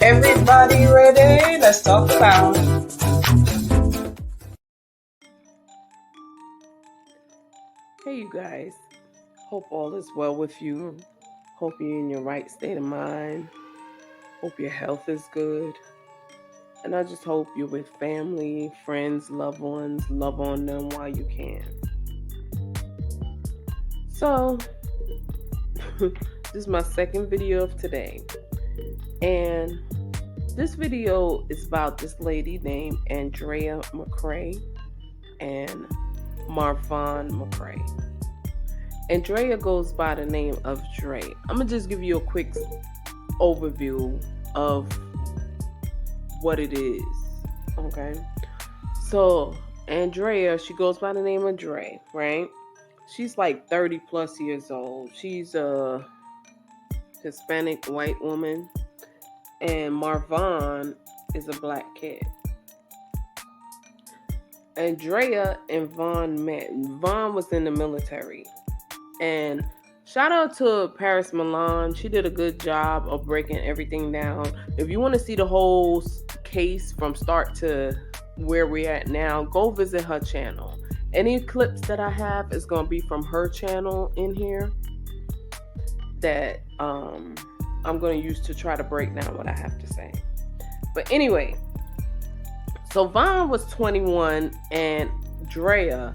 Everybody ready? Let's talk about it. Hey, you guys. Hope all is well with you. Hope you're in your right state of mind. Hope your health is good. And I just hope you're with family, friends, loved ones. Love on them while you can. So, this is my second video of today. And this video is about this lady named Andrea McCray and Marvon McCray. Andrea goes by the name of Dre. I'm going to just give you a quick overview of what it is. Okay. So, Andrea, she goes by the name of Dre, right? She's like 30 plus years old. She's a Hispanic white woman. And Marvon is a black kid. Andrea and Vaughn met. Vaughn was in the military. And shout out to Paris Milan. She did a good job of breaking everything down. If you want to see the whole case from start to where we're at now, go visit her channel. Any clips that I have is going to be from her channel in here that I'm going to use to try to break down what I have to say. But anyway, so Vaughn was 21 and Drea,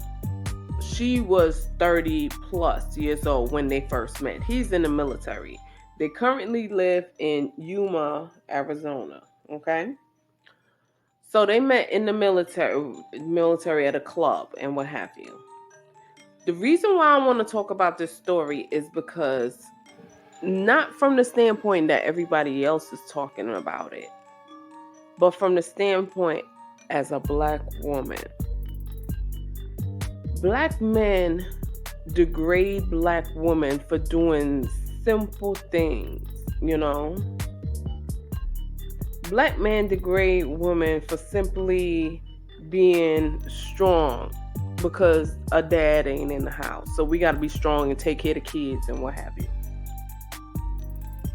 she was 30 plus years old when they first met. He's in the military. They currently live in Yuma, Arizona. Okay. So they met in the military at a club and what have you. The reason why I want to talk about this story is because not from the standpoint that everybody else is talking about it, but from the standpoint as a black woman. Black men degrade black women for doing simple things, you know. Black men degrade women for simply being strong because a dad ain't in the house. So we got to be strong and take care of the kids and what have you.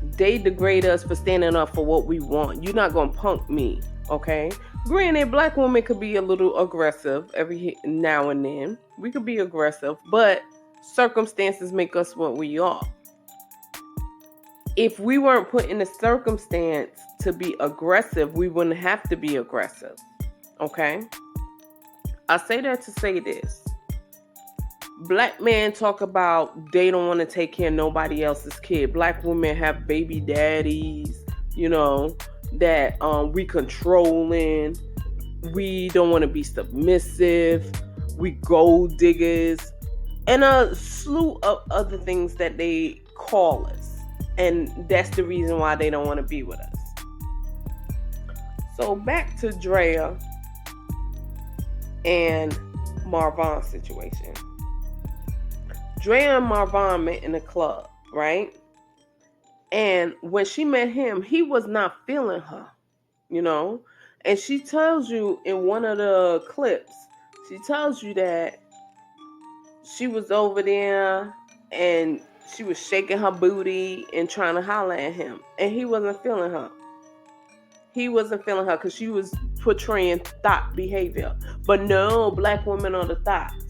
They degrade us for standing up for what we want. You're not going to punk me, okay? Granted, black women could be a little aggressive every now and then. We could be aggressive, but circumstances make us what we are. If we weren't put in a circumstance to be aggressive, we wouldn't have to be aggressive, okay? I say that to say this. Black men talk about they don't want to take care of nobody else's kid. Black women have baby daddies, you know, that we controlling. We don't want to be submissive. We gold diggers. And a slew of other things that they call us. And that's the reason why they don't want to be with us. So back to Drea and Marvon's situation. Drea and Marvon met in a club, right? And when she met him, he was not feeling her, you know? And she tells you in one of the clips, she tells you that she was over there and she was shaking her booty and trying to holler at him. And he wasn't feeling her. He wasn't feeling her because she was portraying thought behavior. But no, black women are the thoughts.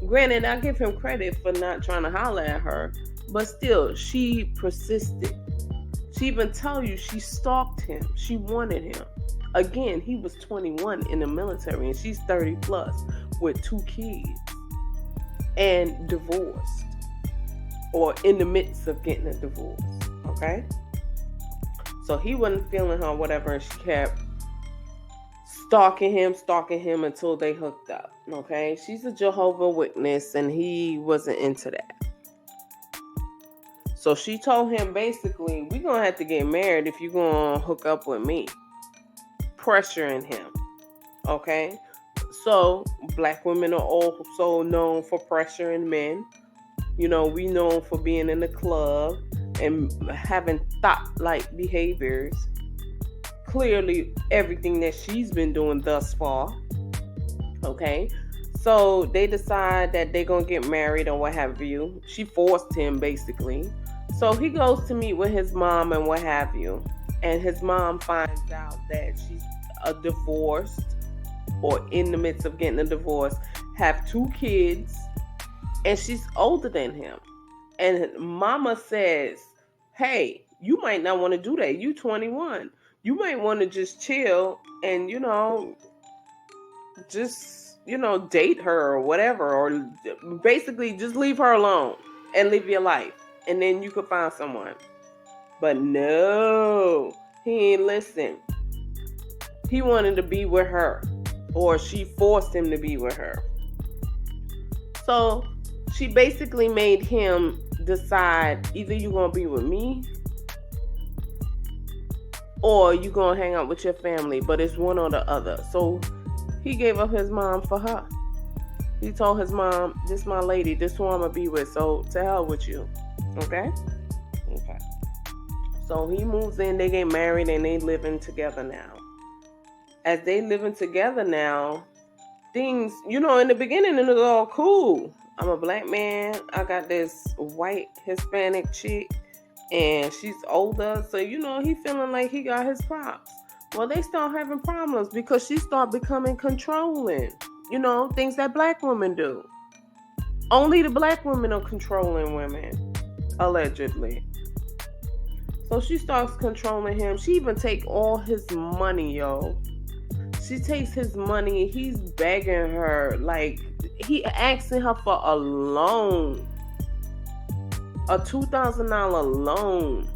Granted, I give him credit for not trying to holler at her, but still, she persisted. She even tell you she stalked him. She wanted him. Again, he was 21 in the military, and she's 30 plus with 2 kids and divorced or in the midst of getting a divorce. Okay, so he wasn't feeling her, whatever, and she kept stalking him until they hooked up. Okay, she's a Jehovah's Witness and he wasn't into that. So she told him basically, we're gonna have to get married if you're gonna hook up with me. Pressuring him. Okay, so black women are also known for pressuring men. You know, we known for being in the club and having thought-like behaviors. Clearly everything that she's been doing thus far. Okay, so they decide that they're gonna get married or what have you. She forced him basically. So he goes to meet with his mom and what have you. and his mom finds out that she's divorced or in the midst of getting a divorce, have 2 kids, and she's older than him. And mama says, hey, you might not want to do that. You 21. You might want to just chill and, just, date her or whatever. Or basically just leave her alone and live your life. And then you could find someone. But no, he ain't listen. He wanted to be with her. Or she forced him to be with her. So she basically made him decide either you're going to be with me or you're going to hang out with your family, but it's one or the other. So he gave up his mom for her. He told his mom, this my lady, this who I'm going to be with, so to hell with you. Okay? Okay. So he moves in, they get married, and they living together now. As they living together now, things, in the beginning it was all cool. I'm a black man. I got this white Hispanic chick, and she's older. So, he feeling like he got his props. Well, they start having problems because she start becoming controlling. Things that black women do. Only the black women are controlling women, allegedly. So she starts controlling him. She even take all his money, yo. She takes his money. He's begging her. Like, he asking her for a loan. A $2,000 loan.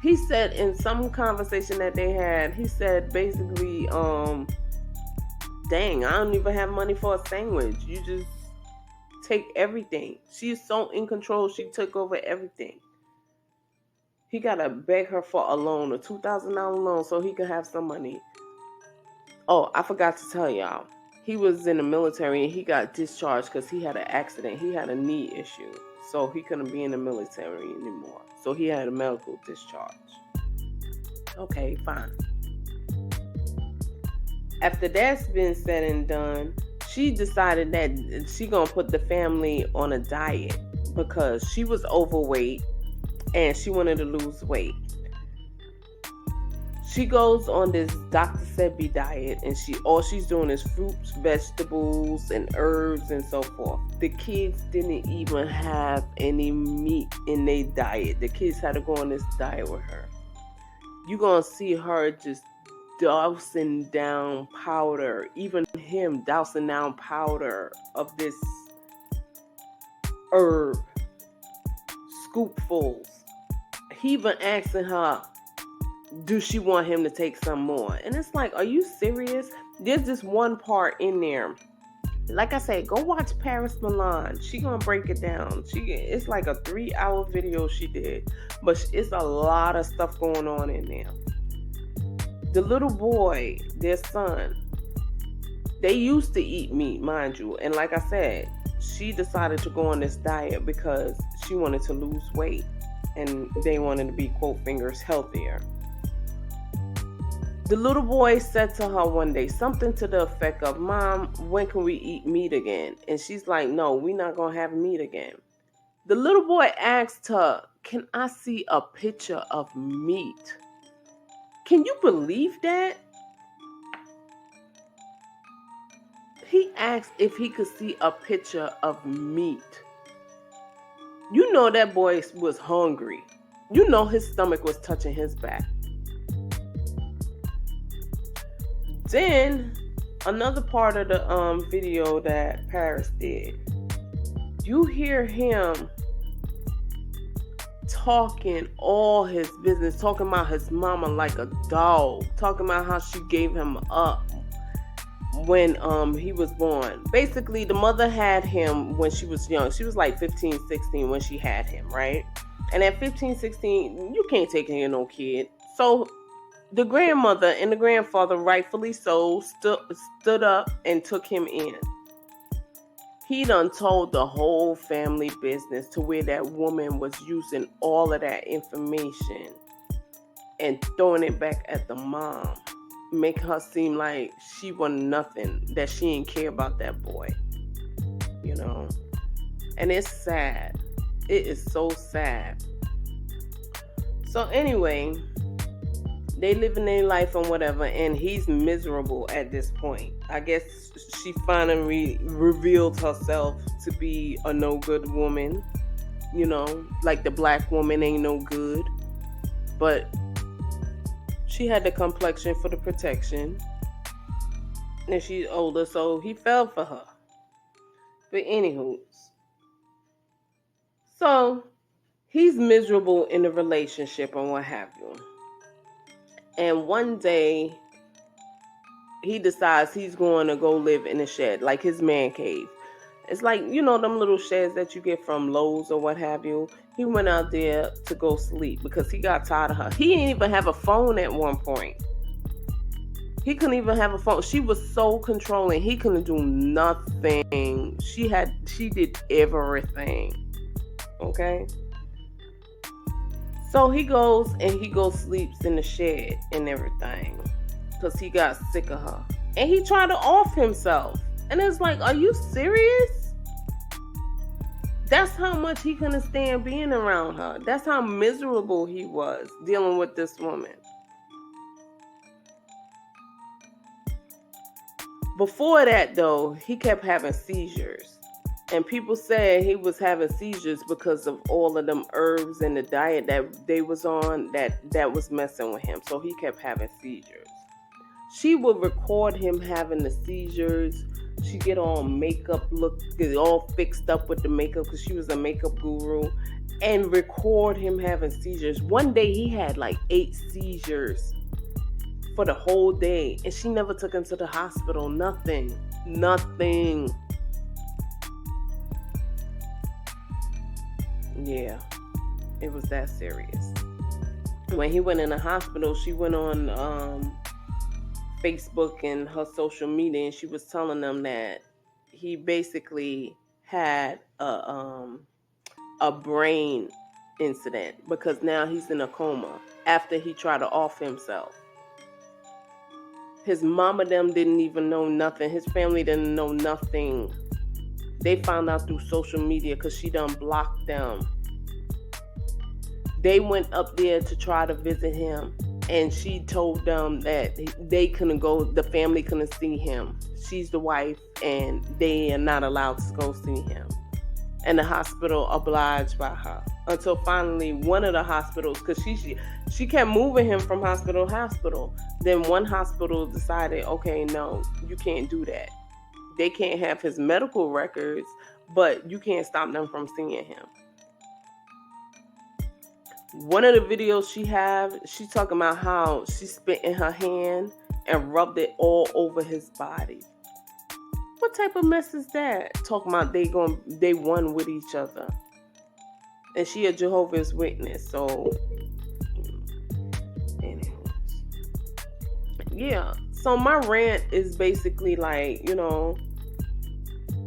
He said in some conversation that they had, he said basically, dang, I don't even have money for a sandwich. You just take everything. She's so in control. She took over everything. He got to beg her for a loan, a $2,000 loan, so he could have some money. Oh, I forgot to tell y'all. He was in the military and he got discharged because he had an accident. He had a knee issue. So he couldn't be in the military anymore. So he had a medical discharge. Okay, fine. After that's been said and done, she decided that she gonna put the family on a diet because she was overweight and she wanted to lose weight. She goes on this Dr. Sebi diet, and all she's doing is fruits, vegetables, and herbs and so forth. The kids didn't even have any meat in their diet. The kids had to go on this diet with her. You're going to see her just dousing down powder, even him dousing down powder of this herb, scoopfuls. He even asking her, do she want him to take some more? And it's like, are you serious? There's this one part in there. Like I said, go watch Paris Milan. She gonna break it down. It's like a 3-hour video she did. But it's a lot of stuff going on in there. The little boy, their son, they used to eat meat, mind you. And like I said, she decided to go on this diet because she wanted to lose weight. And they wanted to be, quote fingers, healthier. The little boy said to her one day something to the effect of, Mom, when can we eat meat again? And she's like, no, we're not going to have meat again. The little boy asked her, can I see a picture of meat? Can you believe that? He asked if he could see a picture of meat. You know that boy was hungry. You know his stomach was touching his back. Then, another part of the video that Paris did, you hear him talking all his business, talking about his mama like a dog, talking about how she gave him up when he was born. Basically, the mother had him when she was young. She was like 15, 16 when she had him, right? And at 15, 16, you can't take care of no kid. So the grandmother and the grandfather, rightfully so, stood up and took him in. He done told the whole family business to where that woman was using all of that information and throwing it back at the mom. Make her seem like she wasn't nothing, that she didn't care about that boy. And it's sad. It is so sad. So anyway, They living their life and whatever, and he's miserable at this point. I guess she finally revealed herself to be a no good woman. Like the black woman ain't no good. But she had the complexion for the protection. And she's older, so he fell for her. But anywho. So, he's miserable in a relationship and what have you. And one day, he decides he's going to go live in a shed, like his man cave. It's like, them little sheds that you get from Lowe's or what have you. He went out there to go sleep because he got tired of her. He didn't even have a phone at one point. He couldn't even have a phone. She was so controlling. He couldn't do nothing. She did everything. Okay? So he goes sleeps in the shed and everything. Because he got sick of her. And he tried to off himself. And it's like, are you serious? That's how much he couldn't stand being around her. That's how miserable he was dealing with this woman. Before that, though, he kept having seizures. And people said he was having seizures because of all of them herbs and the diet that they was on that was messing with him. So he kept having seizures. She would record him having the seizures. She get on makeup, get all fixed up with the makeup because she was a makeup guru, and record him having seizures. One day he had like 8 seizures for the whole day, and she never took him to the hospital. Nothing. Yeah, it was that serious. When he went in the hospital, she went on Facebook and her social media, and she was telling them that he basically had a brain incident because now he's in a coma after he tried to off himself. His mama them didn't even know nothing. His family didn't know nothing. They found out through social media because she done blocked them. They went up there to try to visit him, and she told them that they couldn't go, the family couldn't see him. She's the wife, and they are not allowed to go see him. And the hospital obliged by her. Until finally one of the hospitals, because she kept moving him from hospital to hospital. Then one hospital decided, okay, no, you can't do that. They can't have his medical records, but you can't stop them from seeing him. One of the videos she's talking about how she spit in her hand and rubbed it all over his body. What type of mess is that? Talking about they one with each other. And she a Jehovah's Witness, so anyways. Yeah. So my rant is basically like,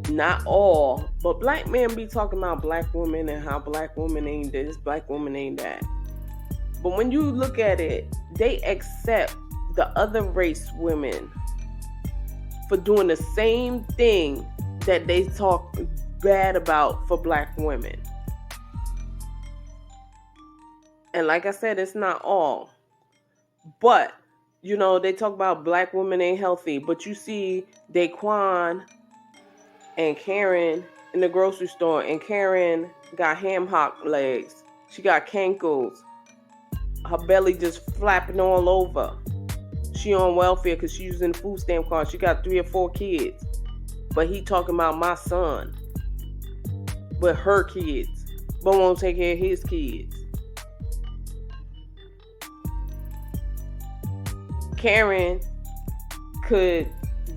not all, but black men be talking about black women and how black women ain't this, black women ain't that. But when you look at it, they accept the other race women for doing the same thing that they talk bad about for black women. And like I said, it's not all. But, they talk about black women ain't healthy. But you see Daquan and Karen in the grocery store, and Karen got ham hock legs. She got cankles. Her belly just flapping all over. She on welfare because she's using the food stamp card. She got 3 or 4 kids. But he talking about my son with her kids, but won't take care of his kids. Karen could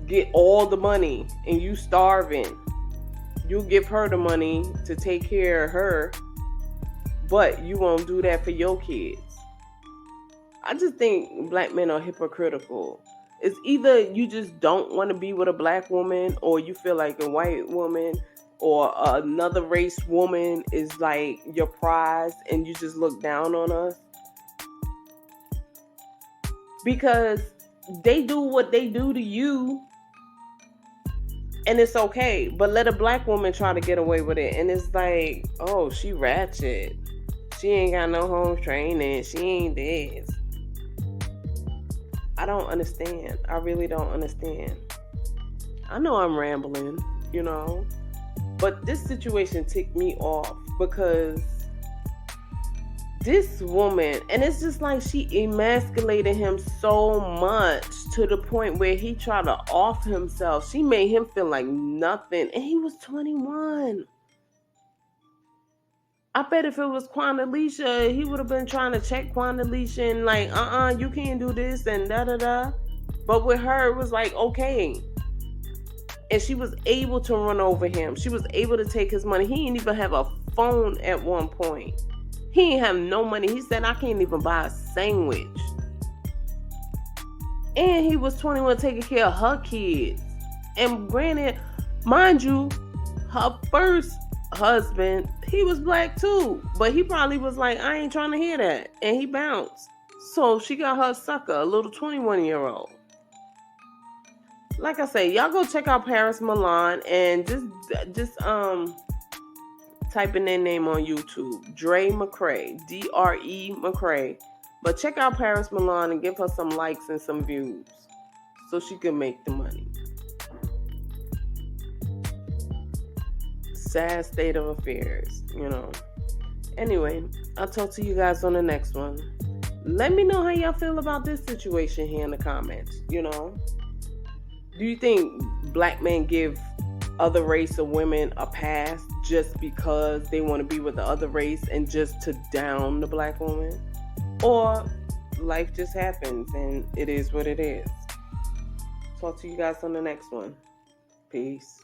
get all the money and you starving. You give her the money to take care of her, but you won't do that for your kids. I just think black men are hypocritical. It's either you just don't want to be with a black woman, or you feel like a white woman or another race woman is like your prize and you just look down on us. Because they do what they do to you, and it's okay. But let a black woman try to get away with it, and it's like, oh, she ratchet. She ain't got no home training. She ain't this. I don't understand. I really don't understand. I know I'm rambling, but this situation ticked me off because this woman, and it's just like she emasculated him so much to the point where he tried to off himself. She made him feel like nothing, and he was 21. I bet if it was Quandalisha, he would have been trying to check Quandalisha and like, you can't do this and da-da-da. But with her, it was like, okay. And she was able to run over him. She was able to take his money. He didn't even have a phone at one point. He didn't have no money. He said, I can't even buy a sandwich. And he was 21 taking care of her kids. And granted, mind you, her first husband, he was black too, but he probably was like, I ain't trying to hear that, and he bounced. So she got her sucker, a little 21-year-old. Like I say, y'all go check out Paris Milan and just type in their name on YouTube, Dre McCray, DRE McCray. But check out Paris Milan and give her some likes and some views so she can make the money. Sad state of affairs, Anyway, I'll talk to you guys on the next one. Let me know how y'all feel about this situation here in the comments, Do you think black men give other race of women a pass just because they want to be with the other race and just to down the black woman? Or life just happens and it is what it is? Talk to you guys on the next one. Peace.